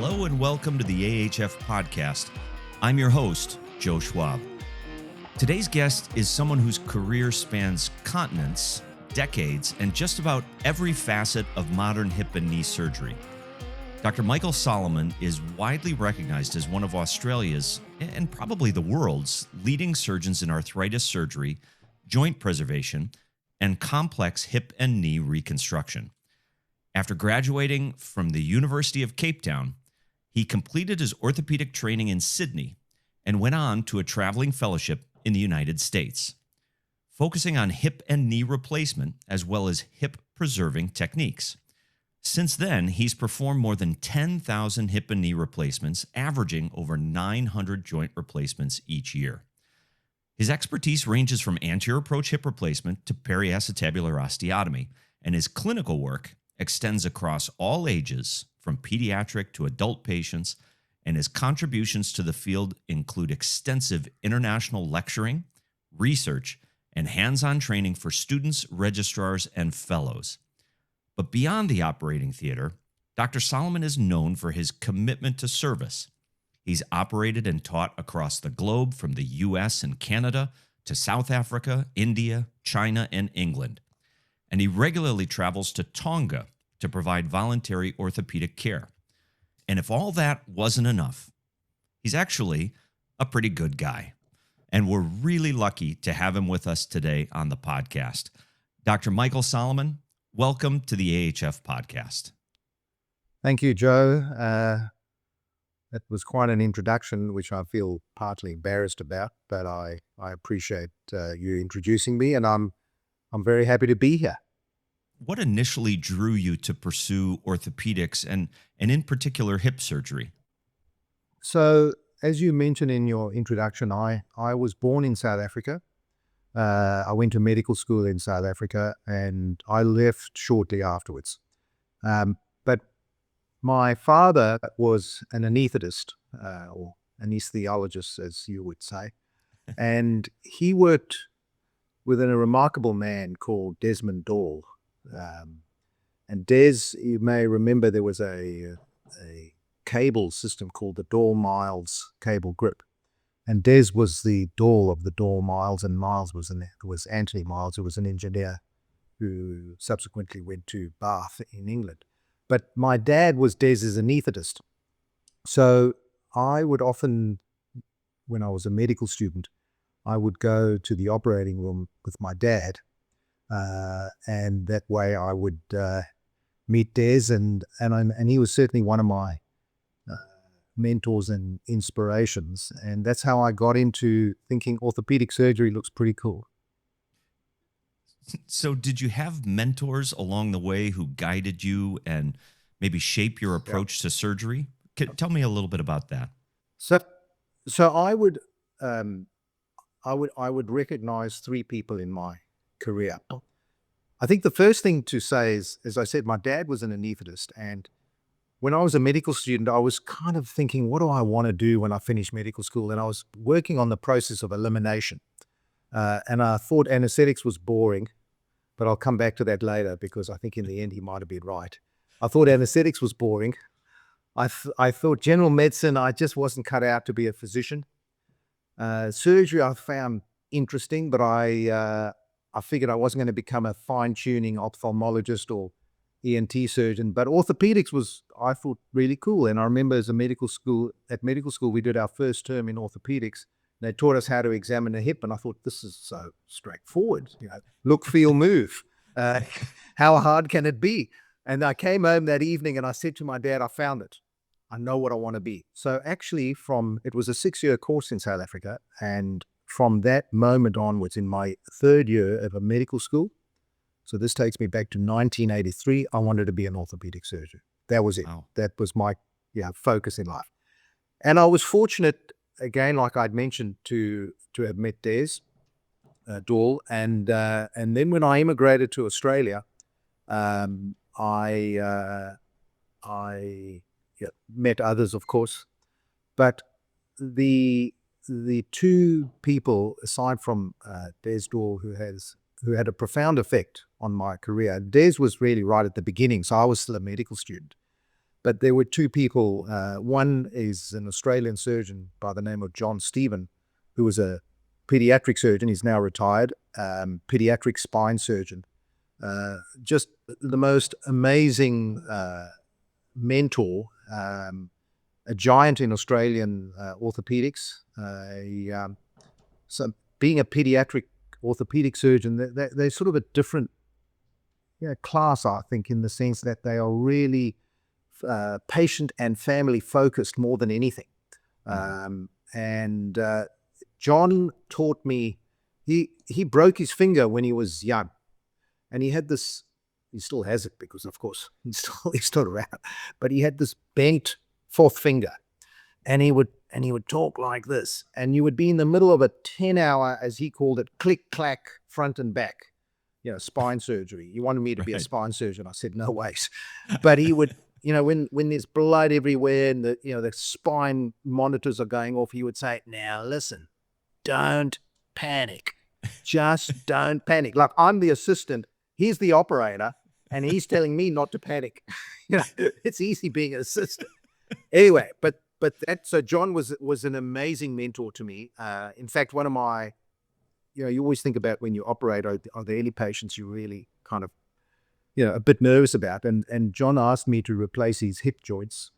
Hello and welcome to the AHF Podcast. I'm your host, Joe Schwab. Today's guest is someone whose career spans continents, decades, and just about every facet of modern hip and knee surgery. Dr. Michael Solomon is widely recognized as one of Australia's, and probably the world's, leading surgeons in arthritis surgery, joint preservation, and complex hip and knee reconstruction. After graduating from the University of Cape Town, he completed his orthopedic training in Sydney and went on to a traveling fellowship in the United States, focusing on hip and knee replacement as well as hip-preserving techniques. Since then, he's performed more than 10,000 hip and knee replacements, averaging over 900 joint replacements each year. His expertise ranges from anterior approach hip replacement to periacetabular osteotomy, and his clinical work extends across all ages, from pediatric to adult patients, and his contributions to the field include extensive international lecturing, research, and hands-on training for students, registrars, and fellows. But beyond the operating theater, Dr. Solomon is known for his commitment to service. He's operated and taught across the globe, from the US and Canada to South Africa, India, China, and England. And he regularly travels to Tonga to provide voluntary orthopedic care. And if all that wasn't enough, he's actually a pretty good guy. And we're really lucky to have him with us today on the podcast. Dr. Michael Solomon, welcome to the AHF Podcast. Thank you, Joe. That was quite an introduction, which I feel partly embarrassed about, but I appreciate you introducing me, and I'm very happy to be here. What initially drew you to pursue orthopedics and in particular hip surgery? So, as you mentioned in your introduction, I was born in South Africa. I went to medical school in South Africa, and I left shortly afterwards. But my father was an anesthetist, or anesthesiologist, as you would say, and he worked with a remarkable man called Des Dall. And Des, you may remember there was a cable system called the Dall-Miles cable grip. And Des was the Dall of the Dall-Miles, and Miles was Anthony Miles, who was an engineer who subsequently went to Bath in England. But my dad was Des's anesthetist. So I would often, when I was a medical student, I would go to the operating room with my dad. And that way I would meet Des, and he was certainly one of my mentors and inspirations. And that's how I got into thinking orthopedic surgery looks pretty cool. So did you have mentors along the way who guided you and maybe shape your approach to surgery? Tell me a little bit about that. So I would recognize three people in my career. I think the first thing to say is, as I said, my dad was an anesthetist, and when I was a medical student, I was kind of thinking, what do I want to do when I finish medical school? And I was working on the process of elimination. And I thought anesthetics was boring, but I'll come back to that later because I think in the end he might have been right. I thought anesthetics was boring. I thought general medicine, I just wasn't cut out to be a physician. Surgery I found interesting, but I figured I wasn't going to become a fine-tuning ophthalmologist or ENT surgeon, but orthopedics was, I thought, really cool. And I remember at medical school, we did our first term in orthopedics. They taught us how to examine a hip, and I thought, this is so straightforward. Look, feel, move. How hard can it be? And I came home that evening and I said to my dad, I found it. I know what I want to be. So actually it was a 6-year course in South Africa, and from that moment onwards, in my third year of a medical school, so this takes me back to 1983, I wanted to be an orthopedic surgeon. That was it. Wow. That was my focus in life. And I was fortunate, again, like I'd mentioned, to have met Des Dall. And then when I immigrated to Australia, I met others, of course. But the two people, aside from Des Dall, who had a profound effect on my career. Des was really right at the beginning, so I was still a medical student. But there were two people. One is an Australian surgeon by the name of John Stephen, who was a pediatric surgeon. He's now retired, pediatric spine surgeon. Just the most amazing mentor, a giant in Australian orthopedics. So being a pediatric orthopedic surgeon, they're sort of a different class, I think, in the sense that they are really patient and family focused more than anything. And John taught me, he broke his finger when he was young, and he had this, he still has it because of course he's still around, but he had this bent fourth finger, and he would talk like this, and you would be in the middle of a 10-hour, as he called it, click clack front and back, spine surgery. He wanted me to be a spine surgeon. I said no ways, but he would. When there's blood everywhere and the spine monitors are going off, he would say, "Now listen, don't panic. Just don't panic." Like, I'm the assistant, he's the operator, and he's telling me not to panic. It's easy being an assistant. Anyway, but so John was an amazing mentor to me. In fact, one of my, you always think about when you operate, are the early patients you really kind of a bit nervous about, and John asked me to replace his hip joints.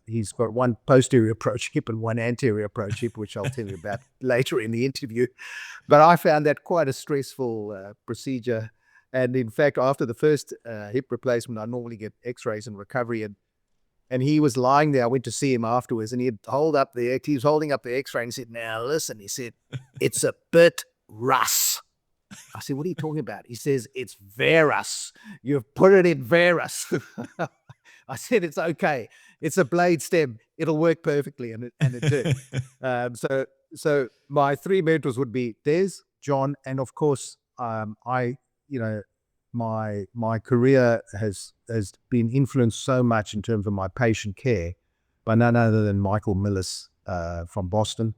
He's got one posterior approach hip and one anterior approach hip, which I'll tell you about later in the interview. But I found that quite a stressful procedure. And in fact, after the first hip replacement, I normally get x-rays and recovery. And he was lying there. I went to see him afterwards, and he was holding up the x-ray and he said, "Now listen," he said, "it's a bit Russ." I said, "What are you talking about?" He says, "It's varus. You've put it in varus." I said, "It's okay. It's a blade stem. It'll work perfectly," and it did. So my three mentors would be Des, John, and of course, my career has been influenced so much in terms of my patient care by none other than Michael Millis from Boston.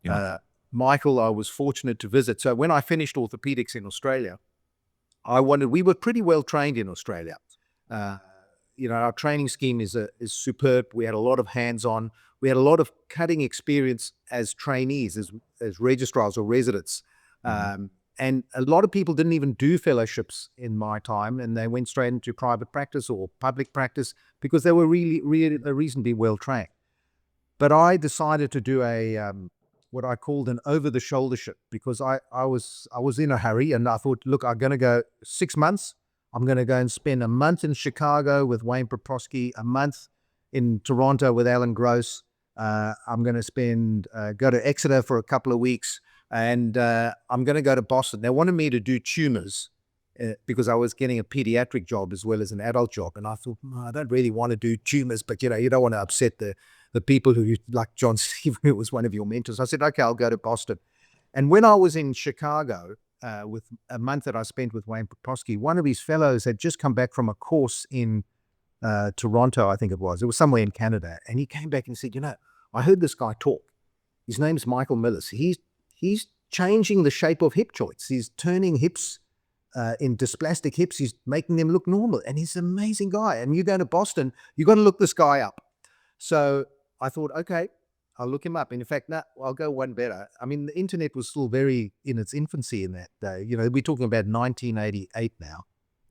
Yeah. Michael, I was fortunate to visit. So when I finished orthopedics in Australia, we were pretty well trained in Australia. Our training scheme is superb. We had a lot of hands-on. We had a lot of cutting experience as trainees, as registrars or residents. And a lot of people didn't even do fellowships in my time, and they went straight into private practice or public practice because they were really reasonably well trained. But I decided to do what I called an over-the-shouldership, because I was in a hurry, and I thought, look, I'm going to go 6 months. I'm going to go and spend a month in Chicago with Wayne Proposky, a month in Toronto with Alan Gross. I'm going to go to Exeter for a couple of weeks, and I'm going to go to Boston. They wanted me to do tumors because I was getting a pediatric job as well as an adult job, and I thought, I don't really want to do tumors, but you don't want to upset the people who, like John Stephen, who was one of your mentors. I said, okay, I'll go to Boston. And when I was in Chicago, with a month that I spent with Wayne Proposky, one of his fellows had just come back from a course in Toronto, I think it was. It was somewhere in Canada. And he came back and said, I heard this guy talk. His name's Michael Millis. He's changing the shape of hip joints. He's turning hips in dysplastic hips. He's making them look normal. And he's an amazing guy. And you go to Boston, you got to look this guy up. So I thought, okay, I'll look him up. And in fact, I'll go one better. I mean, the internet was still very in its infancy in that day. We're talking about 1988 now.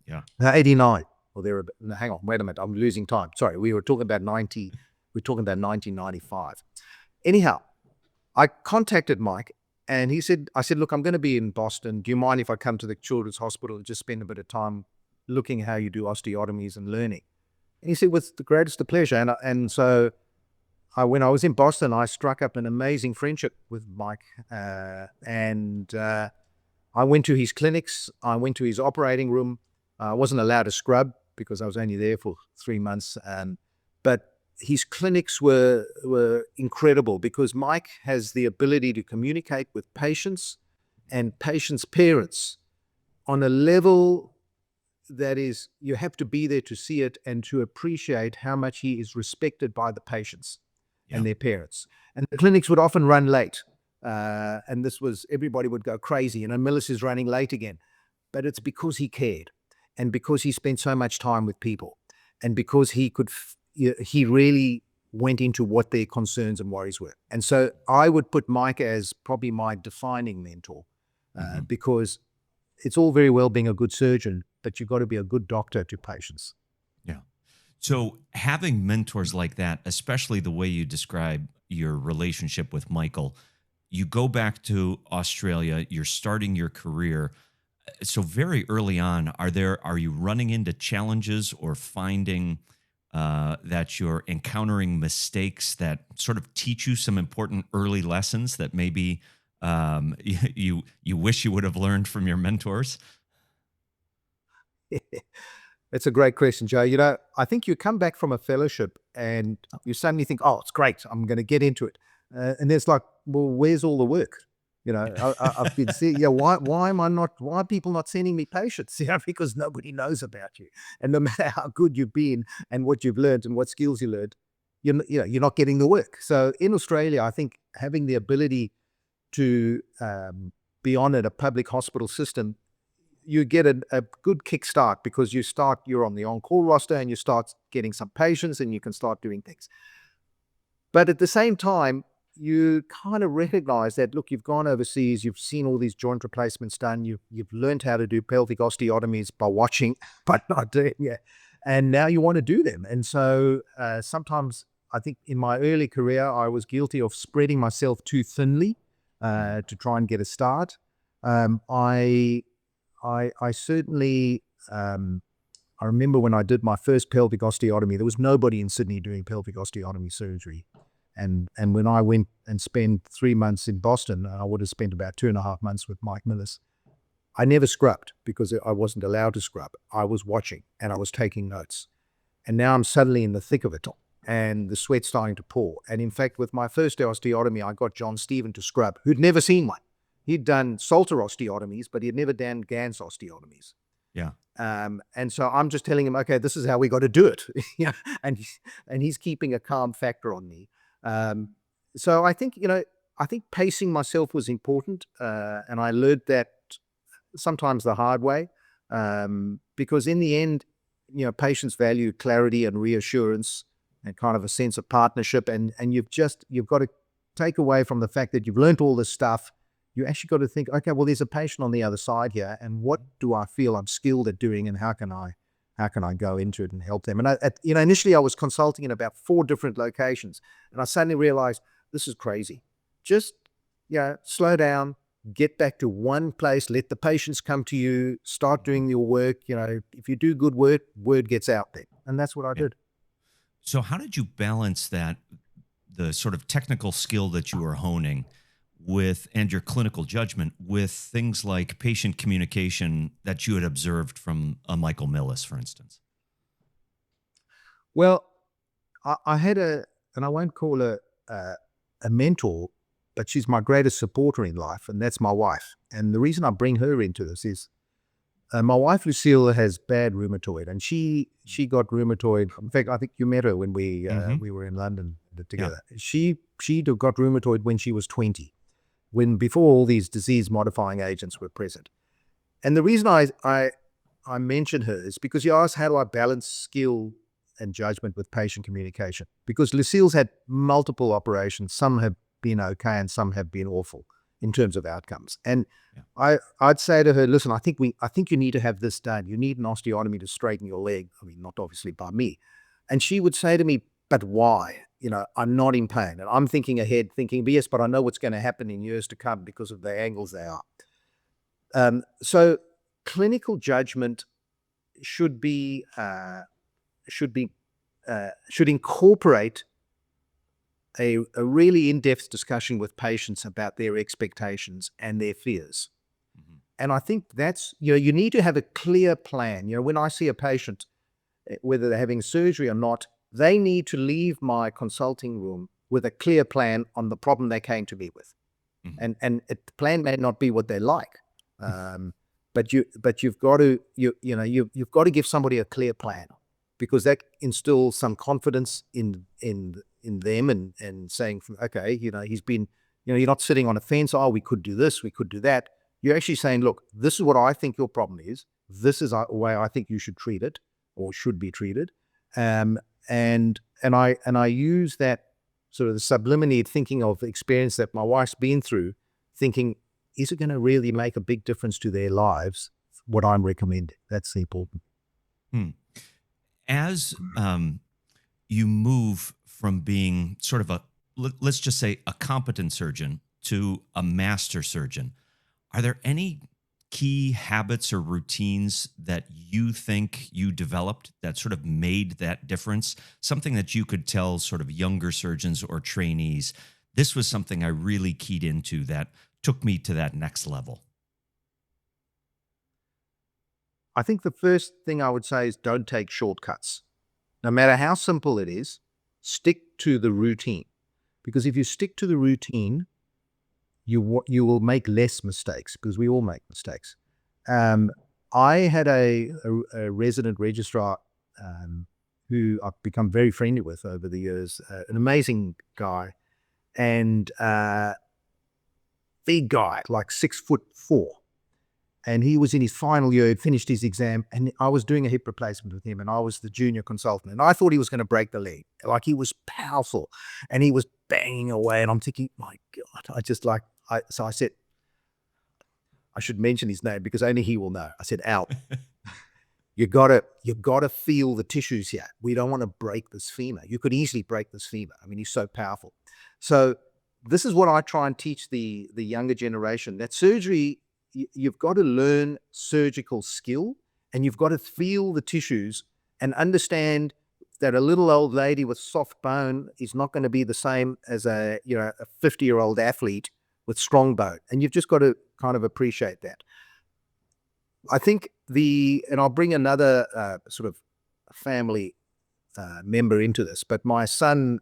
Yeah. 89. Well, hang on, wait a minute. I'm losing time. Sorry, we're talking about 1995. Anyhow, I contacted Mike, and I said, look, I'm going to be in Boston. Do you mind if I come to the Children's Hospital and just spend a bit of time looking at how you do osteotomies and learning? And he said, with the greatest of pleasure. And so when I was in Boston, I struck up an amazing friendship with Mike. And I went to his clinics. I went to his operating room. I wasn't allowed to scrub because I was only there for 3 months. But his clinics were incredible because Mike has the ability to communicate with patients and patients' parents on a level that is, you have to be there to see it and to appreciate how much he is respected by the patients and their parents. And the clinics would often run late. And everybody would go crazy. Millis is running late again. But it's because he cared, and because he spent so much time with people, and because he could he really went into what their concerns and worries were. And so I would put Mike as probably my defining mentor, because it's all very well being a good surgeon, but you've got to be a good doctor to patients. Yeah. So having mentors like that, especially the way you describe your relationship with Michael, you go back to Australia, you're starting your career. So very early on, are you running into challenges or finding that you're encountering mistakes that sort of teach you some important early lessons that maybe you wish you would have learned from your mentors? It's a great question, Joe. I think you come back from a fellowship and you suddenly think, oh, it's great, I'm going to get into it. And it's like, well, where's all the work? I've been seeing, why are people not sending me patients? Because nobody knows about you. And no matter how good you've been and what you've learned and what skills you learned, you're not getting the work. So in Australia, I think having the ability to be on at a public hospital system, you get a good kickstart because you're on the on-call roster and you start getting some patients and you can start doing things. But at the same time, you kind of recognize that, look, you've gone overseas, you've seen all these joint replacements done, you've learned how to do pelvic osteotomies by watching, but not doing it. And now you want to do them. And so sometimes I think in my early career, I was guilty of spreading myself too thinly to try and get a start. I certainly, I remember when I did my first pelvic osteotomy, there was nobody in Sydney doing pelvic osteotomy surgery. And when I went and spent 3 months in Boston, I would have spent about 2.5 months with Mike Millis. I never scrubbed because I wasn't allowed to scrub. I was watching and I was taking notes. And now I'm suddenly in the thick of it and the sweat's starting to pour. And in fact, with my first osteotomy, I got John Stephen to scrub, who'd never seen one. He'd done Salter osteotomies, but he'd never done Gans osteotomies. Yeah. And so I'm just telling him, okay, this is how we got to do it. And he's keeping a calm factor on me. So I think pacing myself was important. And I learned that sometimes the hard way, because in the end, patients value clarity and reassurance and kind of a sense of partnership. And you've got to take away from the fact that you've learned all this stuff. You actually got to think, okay, well, there's a patient on the other side here, and what do I feel I'm skilled at doing, and how can I go into it and help them? And initially I was consulting in about 4 different locations, and I suddenly realized this is crazy. Just slow down, get back to one place, let the patients come to you, start doing your work. If you do good work, word gets out there, and that's what I did. So how did you balance that, the sort of technical skill that you were honing and your clinical judgment with things like patient communication that you had observed from a Michael Millis, for instance? Well, I had and I won't call her a mentor, but she's my greatest supporter in life, and that's my wife. And the reason I bring her into this is my wife, Lucille, has bad rheumatoid, and she got rheumatoid. In fact, I think you met her when we were in London together. Yeah. She got rheumatoid when she was 20. Before all these disease-modifying agents were present. And the reason I mention her is because you asked, how do I balance skill and judgment with patient communication? Because Lucille's had multiple operations. Some have been okay and some have been awful in terms of outcomes. And I'd say to her, listen, I think you need to have this done. You need an osteotomy to straighten your leg. I mean, not obviously by me. And she would say to me, but why? I'm not in pain. And I'm thinking ahead, thinking, yes, but I know what's going to happen in years to come because of the angles they are. So clinical judgment should incorporate a really in-depth discussion with patients about their expectations and their fears. Mm-hmm. And I think that's, you need to have a clear plan. When I see a patient, whether they're having surgery or not, they need to leave my consulting room with a clear plan on the problem they came to me with. Mm-hmm. And the plan may not be what they like, but you've got to you've got to give somebody a clear plan, because that instills some confidence in them and saying, okay, he's been, you're not sitting on a fence. Oh, we could do this, we could do that. You're actually saying, look, this is what I think your problem is. This is a way I think you should treat it or should be treated. I use that sort of the subliminally thinking of experience that my wife's been through, thinking, is it going to really make a big difference to their lives? What I'm recommending. That's important. As you move from being sort of let's just say a competent surgeon to a master surgeon, are there any key habits or routines that you think you developed that sort of made that difference? Something that you could tell sort of younger surgeons or trainees, this was something I really keyed into that took me to that next level. I think the first thing I would say is don't take shortcuts. No matter how simple it is, stick to the routine. Because if you stick to the routine, you will make less mistakes, because we all make mistakes. I had a resident registrar who I've become very friendly with over the years, an amazing guy, and big guy, like 6'4". And he was in his final year, he'd finished his exam, and I was doing a hip replacement with him, and I was the junior consultant, and I thought he was going to break the leg. Like, he was powerful, and he was banging away, and I'm thinking, my God, so I said, I should mention his name because only he will know. I said, Al, you gotta feel the tissues here. We don't want to break this femur. You could easily break this femur. I mean, he's so powerful. So this is what I try and teach the younger generation, that surgery, you've got to learn surgical skill, and you've got to feel the tissues and understand that a little old lady with soft bone is not going to be the same as a 50-year-old athlete with strong bone. And you've just got to kind of appreciate that. I think and I'll bring another sort of family member into this, but my son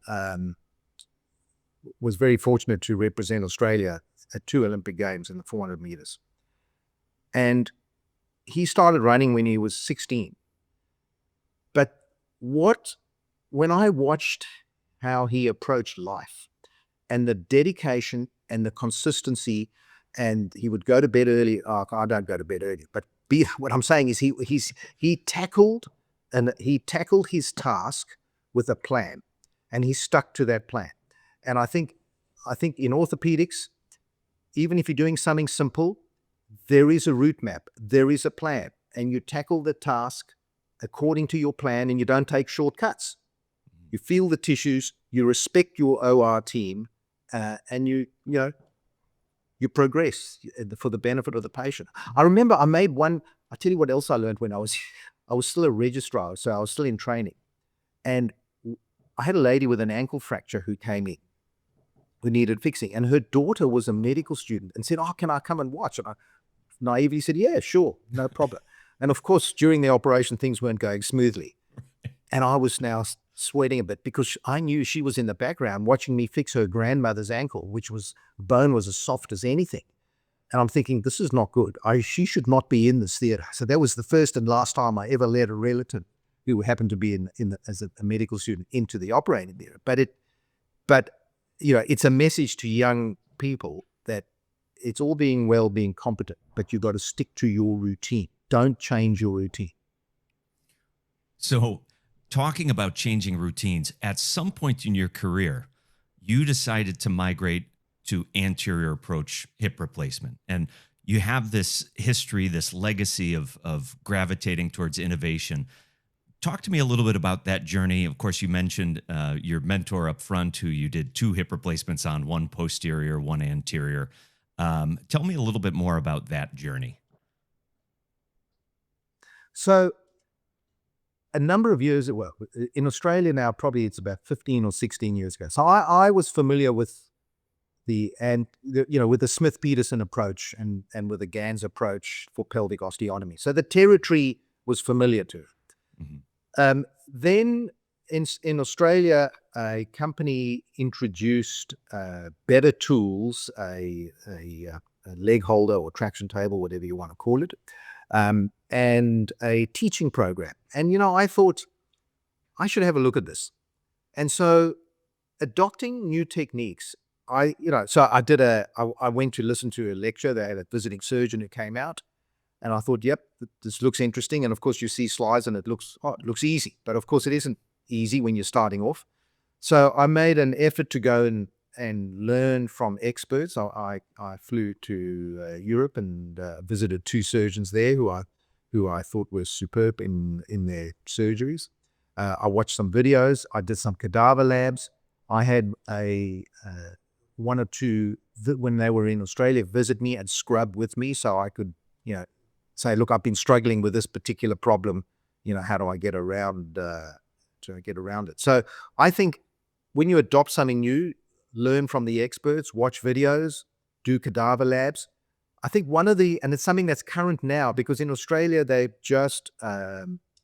was very fortunate to represent Australia at 2 Olympic Games in the 400 meters. And he started running when he was 16. But when I watched how he approached life and the dedication and the consistency, and he would go to bed early. Oh, I don't go to bed early, but what I'm saying is he tackled his task with a plan, and he stuck to that plan. And I think in orthopedics, even if you're doing something simple, there is a route map, there is a plan, and you tackle the task according to your plan, and you don't take shortcuts. You feel the tissues, you respect your OR team, and you progress for the benefit of the patient. I remember I tell you what else I learned when I was still a registrar, so I was still in training. And I had a lady with an ankle fracture who came in, who needed fixing. And her daughter was a medical student and said, oh, can I come and watch? And I naively said, yeah, sure, no problem. And of course, during the operation, things weren't going smoothly. And I was now sweating a bit because I knew she was in the background watching me fix her grandmother's ankle, which was, bone was as soft as anything. And I'm thinking, this is not good. She should not be in this theater. So that was the first and last time I ever led a relative who happened to be as a medical student into the operating theater. But it's a message to young people that it's all being well, being competent, but you've got to stick to your routine. Don't change your routine. So, talking about changing routines, at some point in your career, you decided to migrate to anterior approach hip replacement. And you have this history, this legacy of gravitating towards innovation. Talk to me a little bit about that journey. Of course, you mentioned your mentor up front, who you did 2 hip replacements on, 1 posterior, 1 anterior. Tell me a little bit more about that journey. So a number of years, well, in Australia now, probably it's about 15 or 16 years ago. So I was familiar with with the Smith-Peterson approach and with the Gans approach for pelvic osteotomy. So the territory was familiar to it. Mm-hmm. Then in Australia, a company introduced better tools, a leg holder or traction table, whatever you want to call it, and a teaching program. And, I thought I should have a look at this. And so adopting new techniques, I went to listen to a lecture. They had a visiting surgeon who came out, and I thought, yep, this looks interesting. And of course you see slides and it looks easy, but of course it isn't easy when you're starting off. So I made an effort to go and learn from experts. I flew to Europe and visited 2 surgeons there who I thought were superb in their surgeries. I watched some videos. I did some cadaver labs. I had one or two when they were in Australia visit me and scrub with me, so I could say, look, I've been struggling with this particular problem. How do I get around it? So I think when you adopt something new, learn from the experts, watch videos, do cadaver labs. I think and it's something that's current now, because in Australia they've just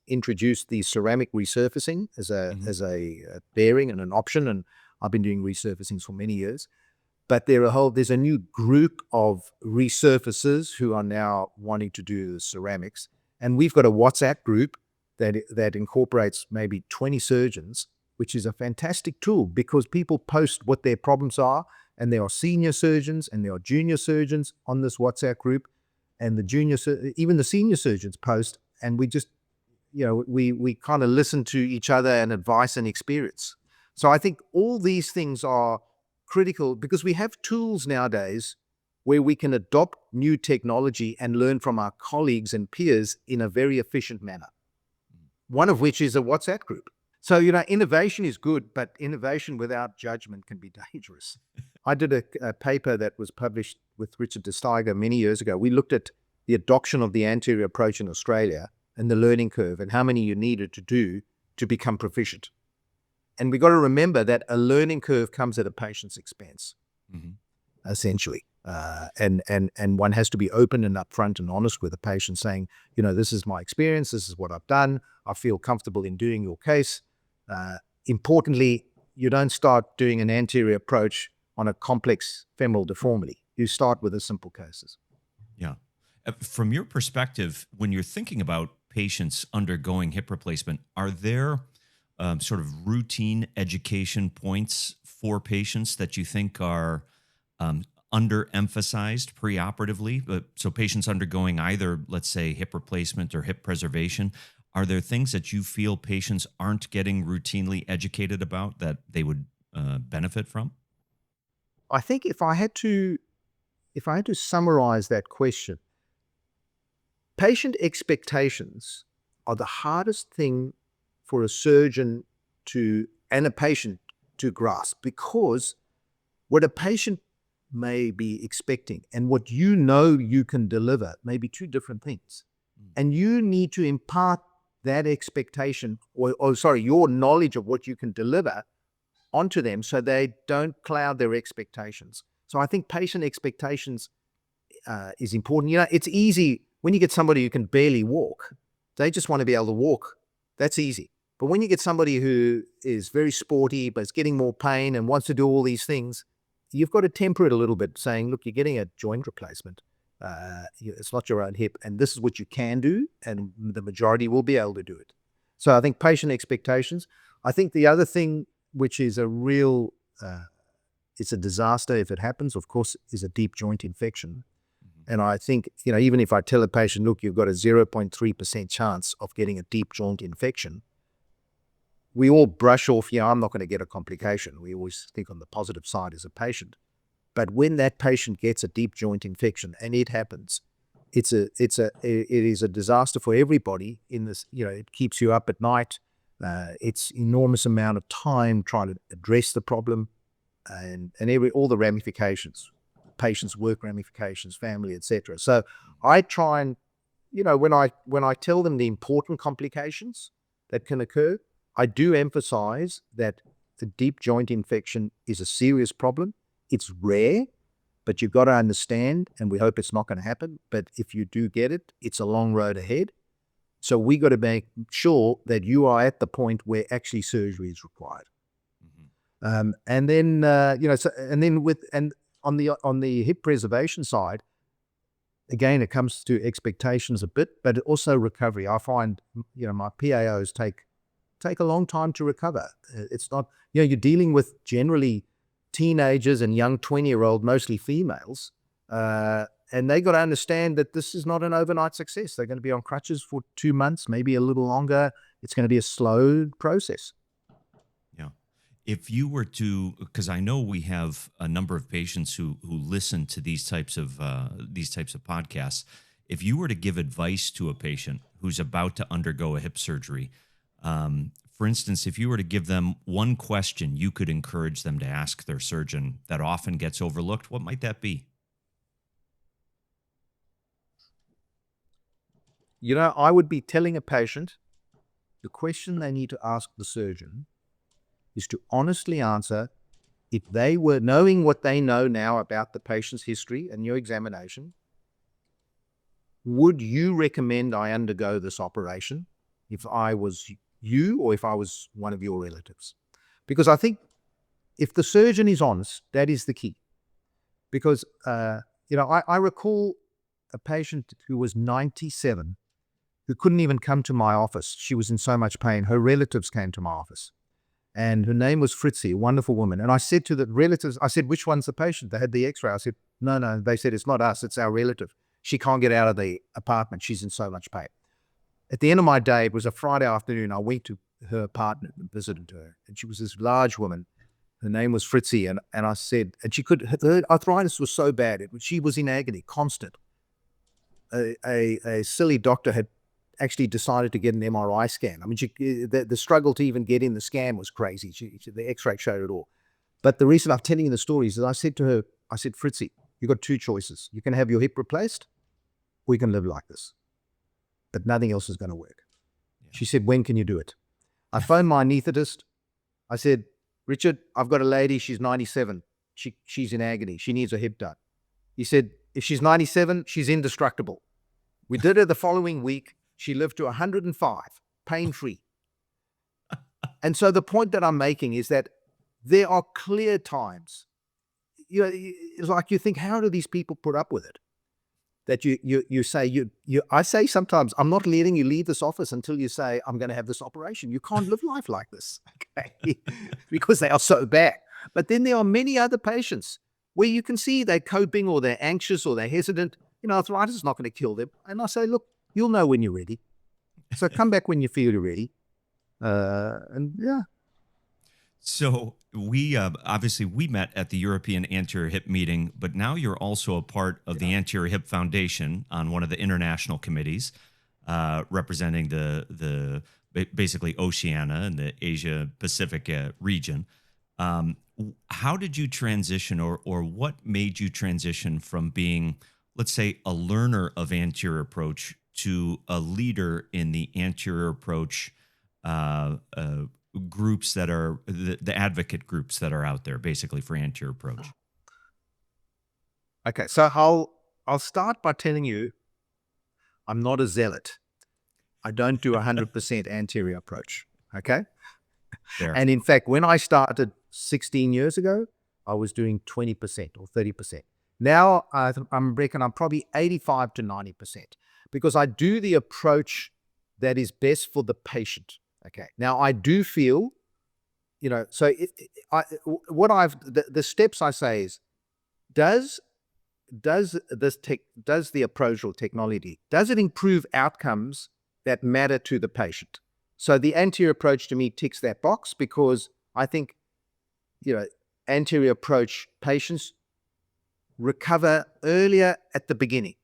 introduced the ceramic resurfacing as a bearing and an option, and I've been doing resurfacings for many years. But there's a new group of resurfacers who are now wanting to do the ceramics, and we've got a WhatsApp group that incorporates maybe 20 surgeons, which is a fantastic tool because people post what their problems are, and there are senior surgeons and there are junior surgeons on this WhatsApp group, and even the senior surgeons post, and we just, we kind of listen to each other and advice and experience. So I think all these things are critical because we have tools nowadays where we can adopt new technology and learn from our colleagues and peers in a very efficient manner. One of which is a WhatsApp group. So, innovation is good, but innovation without judgment can be dangerous. I did a paper that was published with Richard Des Dall many years ago. We looked at the adoption of the anterior approach in Australia and the learning curve and how many you needed to do to become proficient. And we got to remember that a learning curve comes at a patient's expense, essentially. And one has to be open and upfront and honest with the patient, saying, this is my experience, this is what I've done, I feel comfortable in doing your case. Importantly, you don't start doing an anterior approach on a complex femoral deformity. You start with the simple cases. Yeah. From your perspective, when you're thinking about patients undergoing hip replacement, are there sort of routine education points for patients that you think are underemphasized preoperatively? So patients undergoing either, let's say, hip replacement or hip preservation, are there things that you feel patients aren't getting routinely educated about that they would benefit from? I think if I had to summarize that question, patient expectations are the hardest thing for a surgeon and a patient to grasp, because what a patient may be expecting and what you can deliver may be 2 different things. And you need to impart that expectation your knowledge of what you can deliver onto them so they don't cloud their expectations. So I think patient expectations is important. It's easy when you get somebody who can barely walk. They just want to be able to walk. That's easy. But when you get somebody who is very sporty but is getting more pain and wants to do all these things, you've got to temper it a little bit, saying, look, you're getting a joint replacement. It's not your own hip, and this is what you can do, and the majority will be able to do it. So I think patient expectations. I think the other thing, which is a real, it's a disaster if it happens, of course, is a deep joint infection. And I think, even if I tell a patient, look, you've got a 0.3% chance of getting a deep joint infection, we all brush off, I'm not going to get a complication. We always think on the positive side as a patient. But when that patient gets a deep joint infection, and it happens, it is a disaster for everybody in this. It keeps you up at night. It's enormous amount of time trying to address the problem, and all the ramifications, patient's work ramifications, family, etc. So I try and, when I tell them the important complications that can occur, I do emphasize that the deep joint infection is a serious problem. It's rare, but you've got to understand, and we hope it's not going to happen, but if you do get it, it's a long road ahead. So we got to make sure that you are at the point where actually surgery is required. And then, on the hip preservation side, again, it comes to expectations a bit, but also recovery. I find, my PAOs take a long time to recover. It's not, you're dealing with generally teenagers and young 20-year-old, mostly females, and they got to understand that this is not an overnight success. They're going to be on crutches for 2 months, maybe a little longer. It's going to be a slow process. If you were to, because I know we have a number of patients who listen to these types of podcasts. If you were to give advice to a patient who's about to undergo a hip surgery, for instance, if you were to give them one question you could encourage them to ask their surgeon that often gets overlooked, what might that be? I would be telling a patient the question they need to ask the surgeon is to honestly answer, if they were knowing what they know now about the patient's history and your examination, would you recommend I undergo this operation if I was you or if I was one of your relatives? Because I think if the surgeon is honest, that is the key. Because, I recall a patient who was 97 who couldn't even come to my office. She was in so much pain. Her relatives came to my office. And her name was Fritzi, a wonderful woman. And I said to the relatives, which one's the patient? They had the x-ray. I said, no. They said, it's not us, it's our relative. She can't get out of the apartment. She's in so much pain. At the end of my day, it was a Friday afternoon, I went to her apartment and visited her. And she was this large woman. Her name was Fritzi. And I said, and her arthritis was so bad. She was in agony, constant. A silly doctor had actually decided to get an MRI scan. I mean, the struggle to even get in the scan was crazy. The x-ray showed it all. But the reason I'm telling you the story is that I said to her, Fritzi, you've got two choices. You can have your hip replaced or you can live like this. But nothing else is going to work. Yeah. She said, when can you do it? I phoned my anesthetist. I said, Richard, I've got a lady, she's 97. She's in agony. She needs a hip done. He said, if she's 97, she's indestructible. We did her the following week. She lived to 105, pain-free. And so the point that I'm making is that there are clear times. It's like you think, how do these people put up with it? That you say, I say sometimes, I'm not letting you leave this office until you say, I'm going to have this operation. You can't live life like this, okay? Because they are so bad. But then there are many other patients where you can see they're coping or they're anxious or they're hesitant. Arthritis is not going to kill them. And I say, look, you'll know when you're ready. So come back when you feel you're ready. And yeah. So we obviously we met at the European Anterior Hip meeting, but now you're also a part of the Anterior Hip Foundation on one of the international committees representing the basically Oceania and the Asia Pacific region. How did you transition, or what made you transition from being, let's say, a learner of anterior approach to a leader in the anterior approach groups that are the advocate groups that are out there basically for anterior approach? Okay, so I'll start by telling you I'm not a zealot. I don't do 100% anterior approach, okay? Fair. And in fact, when I started 16 years ago, I was doing 20% or 30%. Now I reckon I'm probably 85 to 90%, because I do the approach that is best for the patient. Okay. Now I do feel, so the steps I say is, does the approach or technology, does it improve outcomes that matter to the patient? So the anterior approach to me ticks that box, because I think, anterior approach patients recover earlier at the beginning.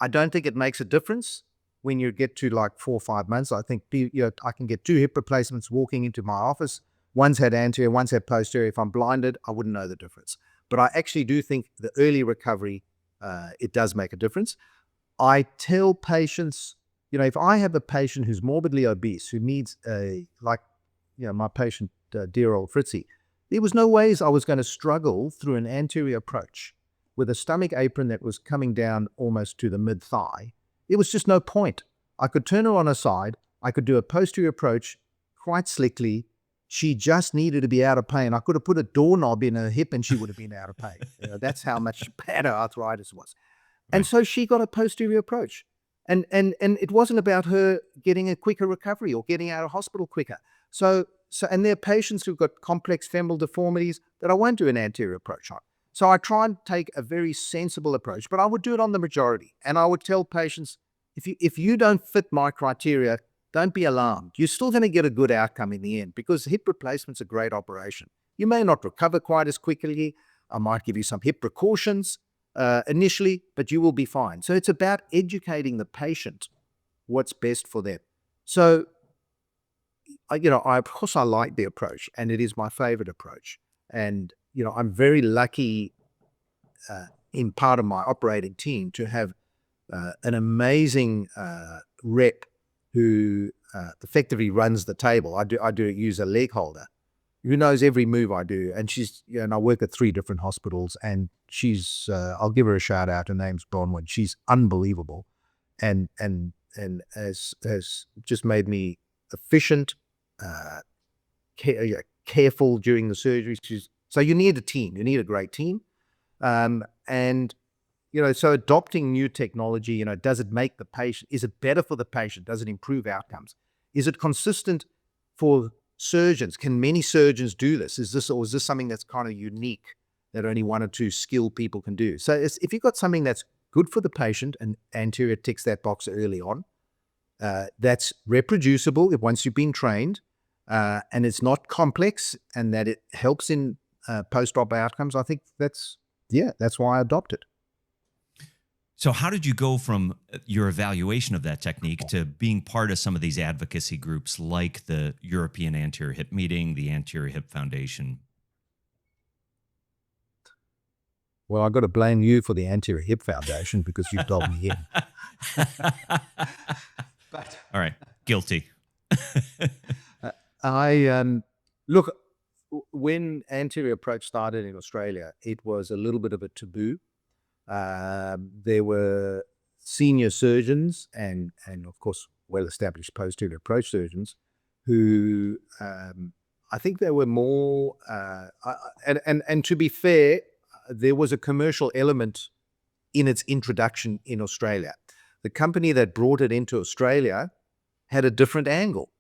I don't think it makes a difference when you get to like 4 or 5 months. I think I can get 2 hip replacements walking into my office. One's had anterior, one's had posterior. If I'm blinded, I wouldn't know the difference. But I actually do think the early recovery, it does make a difference. I tell patients, if I have a patient who's morbidly obese, who needs my patient, dear old Fritzi, there was no ways I was going to struggle through an anterior approach with a stomach apron that was coming down almost to the mid-thigh. There was just no point. I could turn her on her side. I could do a posterior approach quite slickly. She just needed to be out of pain. I could have put a doorknob in her hip and she would have been out of pain. That's how much bad her arthritis was. Right. And so she got a posterior approach. And it wasn't about her getting a quicker recovery or getting out of hospital quicker. And there are patients who've got complex femoral deformities that I won't do an anterior approach on. So I try and take a very sensible approach, but I would do it on the majority. And I would tell patients, if you don't fit my criteria, Don't be alarmed. You're still going to get a good outcome in the end because hip replacement's a great operation. You may not recover quite as quickly. I might give you some hip precautions initially, but you will be fine. So it's about educating the patient what's best for them. So, of course, I like the approach, and it is my favorite approach. And, I'm very lucky in part of my operating team to have an amazing rep who effectively runs the table. I do use a leg holder who knows every move I do. And she's, and I work at 3 different hospitals, and she's, I'll give her a shout out. Her name's Bronwyn. She's unbelievable and has just made me efficient, careful during the surgery. So you need a team. You need a great team. And so adopting new technology, does it make the patient, is it better for the patient? Does it improve outcomes? Is it consistent for surgeons? Can many surgeons do this? Is this something that's kind of unique that only 1 or 2 skilled people can do? So if you've got something that's good for the patient, and Anterior ticks that box early on, that's reproducible once you've been trained, and it's not complex, and that it helps in post-op outcomes, I think that's why I adopted. So how did you go from your evaluation of that technique to being part of some of these advocacy groups like the European Anterior Hip Meeting, the Anterior Hip Foundation? Well, I've got to blame you for the Anterior Hip Foundation because you've told me in. All right, guilty. Look, when Anterior Approach started in Australia, it was a little bit of a taboo. There were senior surgeons and of course well-established posterior approach surgeons who I think they were more and to be fair, there was a commercial element in its introduction in Australia. The company that brought it into Australia had a different angle.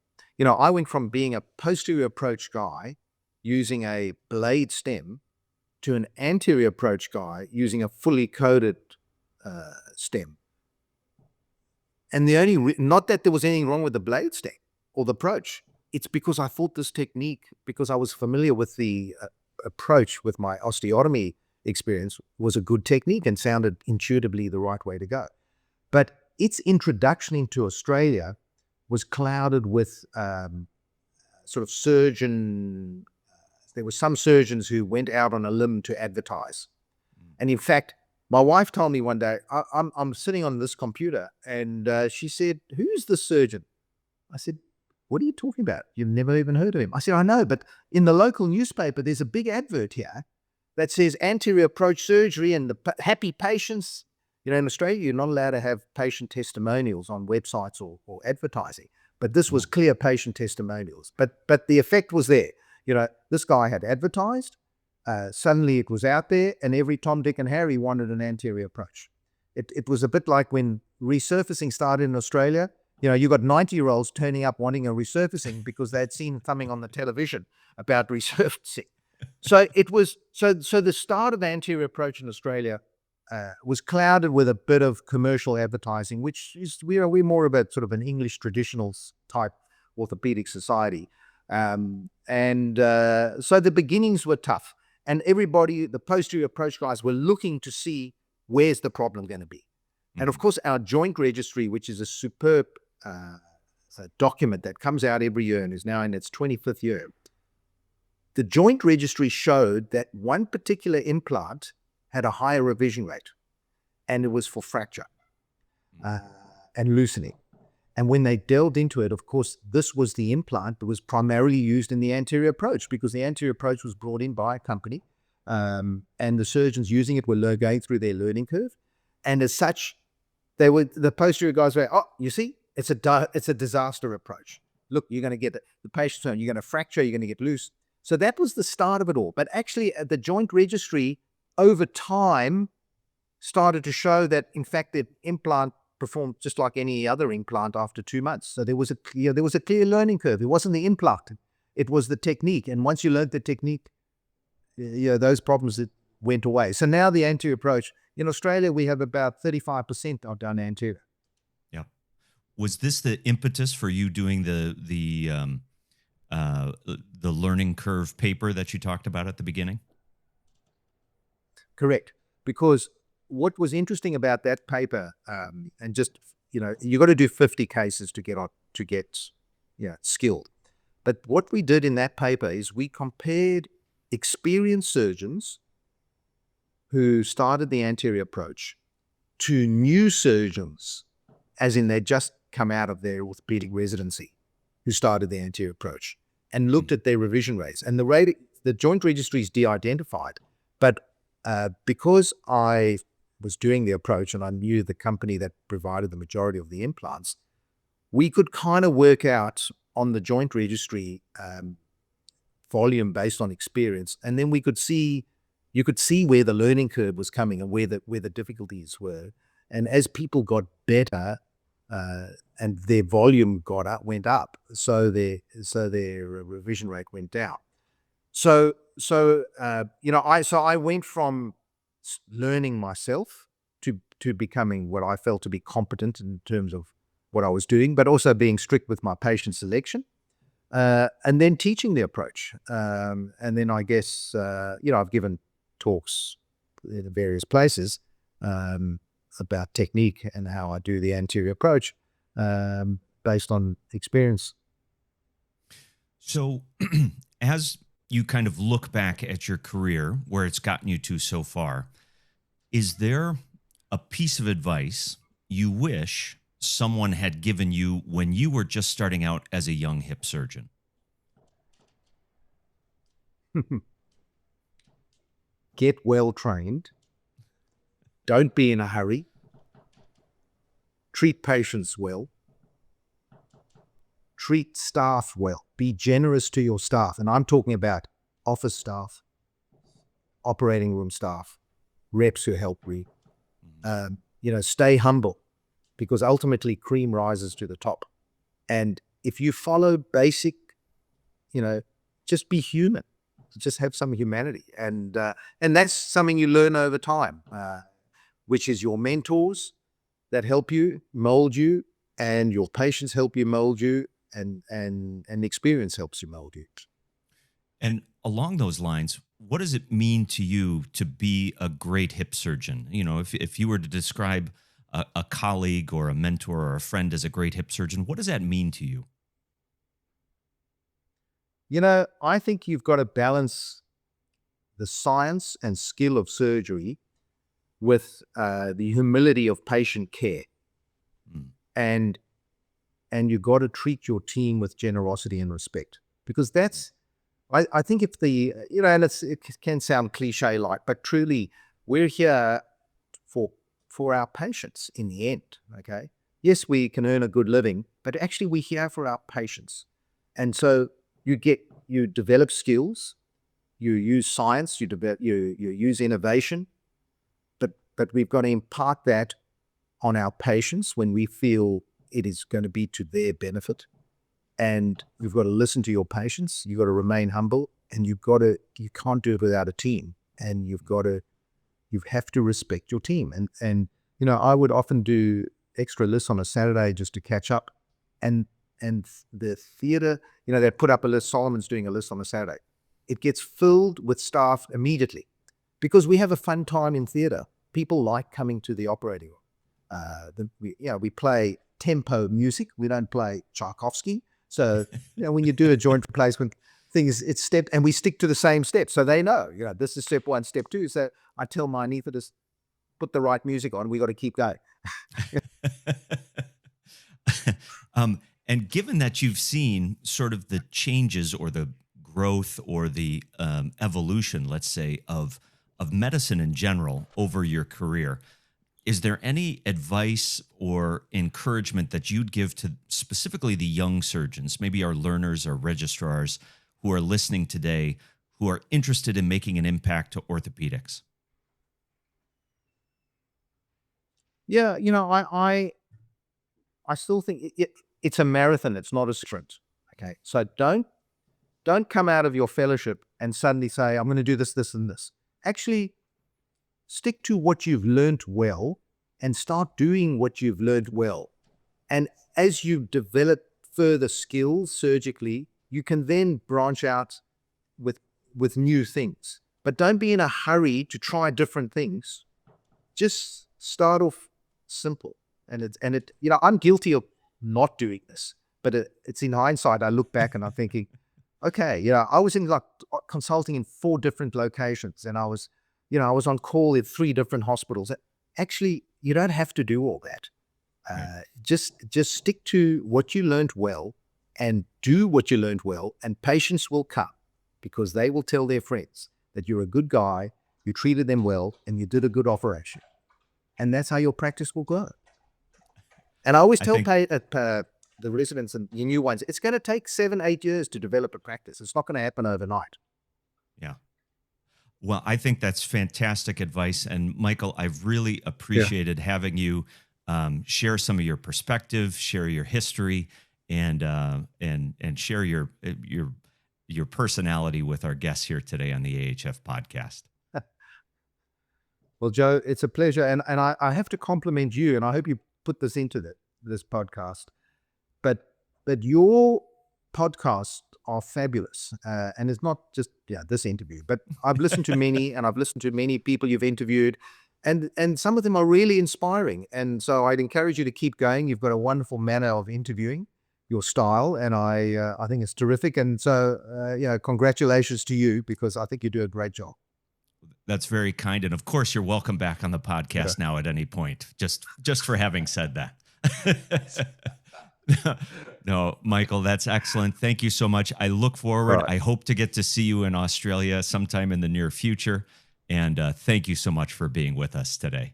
I went from being a posterior approach guy using a blade stem to an anterior approach guy using a fully coated stem. And not that there was anything wrong with the blade stem or the approach. It's because I thought this technique, because I was familiar with the approach with my osteotomy experience, was a good technique and sounded intuitively the right way to go. But its introduction into Australia was clouded with sort of surgeon. There were some surgeons who went out on a limb to advertise. And in fact, my wife told me one day, I'm sitting on this computer, and she said, "Who's the surgeon?" I said, "What are you talking about? You've never even heard of him." I said, "I know, but in the local newspaper, there's a big advert here that says anterior approach surgery and the happy patients." In Australia, you're not allowed to have patient testimonials on websites or advertising. But this was clear patient testimonials. But the effect was there. This guy had advertised, suddenly it was out there, and every Tom, Dick, and Harry wanted an anterior approach. It was a bit like when resurfacing started in Australia. You got 90-year-olds turning up wanting a resurfacing because they'd seen something on the television about resurfacing. So the start of anterior approach in Australia was clouded with a bit of commercial advertising, which is, we're more of a sort of an English traditional type orthopedic society. So the beginnings were tough, and everybody, the posterior approach guys, were looking to see where's the problem going to be. And of course, our joint registry, which is a superb document that comes out every year and is now in its 25th year, the joint registry showed that one particular implant had a higher revision rate, and it was for fracture and loosening. And when they delved into it, of course, this was the implant that was primarily used in the anterior approach, because the anterior approach was brought in by a company, and the surgeons using it were going through their learning curve. And as such, the posterior guys were, "Oh, you see, it's a disaster approach. Look, you're going to get the patient's turn, you're going to fracture, you're going to get loose." So that was the start of it all. But actually, the joint registry over time started to show that, in fact, the implant performed just like any other implant after 2 months. So there was a clear learning curve. It wasn't the implant, it was the technique. And once you learned the technique, those problems went away. So now the anterior approach in Australia, we have about 35% are done anterior. Yeah. Was this the impetus for you doing the learning curve paper that you talked about at the beginning? Correct. Because what was interesting about that paper, and just, you got to do 50 cases to get skilled. But what we did in that paper is we compared experienced surgeons who started the anterior approach to new surgeons, as in they'd just come out of their orthopedic residency, who started the anterior approach, and looked at their revision rates. And the joint registry is de-identified, but because I was doing the approach and I knew the company that provided the majority of the implants, we could kind of work out on the joint registry volume based on experience, and then you could see where the learning curve was coming and where the difficulties were. And as people got better and their volume went up, so their revision rate went down. So I went from learning myself to becoming what I felt to be competent in terms of what I was doing, but also being strict with my patient selection, and then teaching the approach. And then I guess, I've given talks in various places about technique and how I do the anterior approach based on experience. So as you kind of look back at your career, where it's gotten you to so far, is there a piece of advice you wish someone had given you when you were just starting out as a young hip surgeon? Get well trained. Don't be in a hurry. Treat patients well. Treat staff well. Be generous to your staff. And I'm talking about office staff, operating room staff, reps who help read. Stay humble, because ultimately cream rises to the top. And if you follow basic, just be human. Just have some humanity. And that's something you learn over time, which is your mentors that help you, mold you, and your patients help you mold you, and experience helps you mold you. And along those lines, what does it mean to you to be a great hip surgeon? If you were to describe a colleague or a mentor or a friend as a great hip surgeon, what does that mean to you? I think you've got to balance the science and skill of surgery with the humility of patient care. And you've got to treat your team with generosity and respect, because that's, I think if and it can sound cliche-like, but truly we're here for our patients in the end, okay? Yes, we can earn a good living, but actually we're here for our patients. And so you develop skills, you use science, you use innovation, but we've got to impart that on our patients when we feel it is going to be to their benefit. And you've got to listen to your patients. You've got to remain humble, and you can't do it without a team. And you have to respect your team. And I would often do extra lists on a Saturday just to catch up. And the theater, they put up a list. Solomon's doing a list on a Saturday. It gets filled with staff immediately, because we have a fun time in theater. People like coming to the operating room. We play tempo music. We don't play Tchaikovsky. So, when you do a joint replacement thing, it's step, and we stick to the same steps. So they know, this is step 1, step 2. So I tell my anaesthetists, put the right music on. We got to keep going. And given that you've seen sort of the changes or the growth or the evolution, let's say, of medicine in general over your career, is there any advice or encouragement that you'd give to specifically the young surgeons, maybe our learners or registrars who are listening today, who are interested in making an impact to orthopedics? Yeah, I still think it's a marathon. It's not a sprint. Okay, so don't come out of your fellowship and suddenly say, I'm going to do this, this, and this. Actually, stick to what you've learned well and start doing what you've learned well. And as you develop further skills surgically, you can then branch out with new things. But don't be in a hurry to try different things. Just start off simple. And I'm guilty of not doing this, but it's in hindsight. I look back and I'm thinking, okay, I was in consulting in 4 different locations, and I was on call at 3 different hospitals. Actually, you don't have to do all that. Just stick to what you learned well and do what you learned well, and patients will come because they will tell their friends that you're a good guy, you treated them well, and you did a good operation. And that's how your practice will grow. And I always tell the residents and your new ones, it's going to take 7-8 years to develop a practice. It's not going to happen overnight. Yeah. Well, I think that's fantastic advice. And Michael, I've really appreciated having you share some of your perspective, share your history, and share your personality with our guests here today on the AHF podcast. Well, Joe, it's a pleasure. And I have to compliment you, and I hope you put this into this podcast. But your podcasts are fabulous. And it's not just this interview, but I've listened to many, and I've listened to many people you've interviewed, and some of them are really inspiring. And so I'd encourage you to keep going. You've got a wonderful manner of interviewing, your style, and I think it's terrific. And so, congratulations to you, because I think you do a great job. That's very kind. And of course, you're welcome back on the podcast now at any point, just for having said that. No, Michael, that's excellent. Thank you so much. I look forward. Right. I hope to get to see you in Australia sometime in the near future. And thank you so much for being with us today.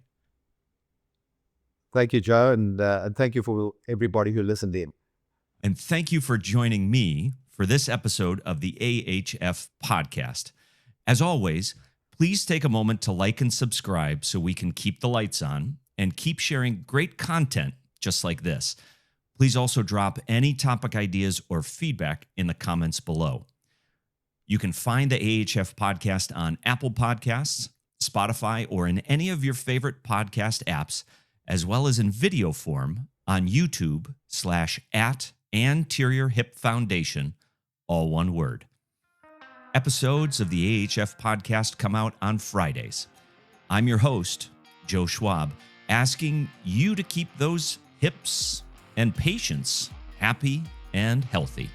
Thank you, Joe. And thank you for everybody who listened in. And thank you for joining me for this episode of the AHF Podcast. As always, please take a moment to like and subscribe so we can keep the lights on and keep sharing great content just like this. Please also drop any topic ideas or feedback in the comments below. You can find the AHF Podcast on Apple Podcasts, Spotify, or in any of your favorite podcast apps, as well as in video form on YouTube /@Anterior Hip Foundation, all one word. Episodes of the AHF Podcast come out on Fridays. I'm your host, Joe Schwab, asking you to keep those hips and patients happy and healthy.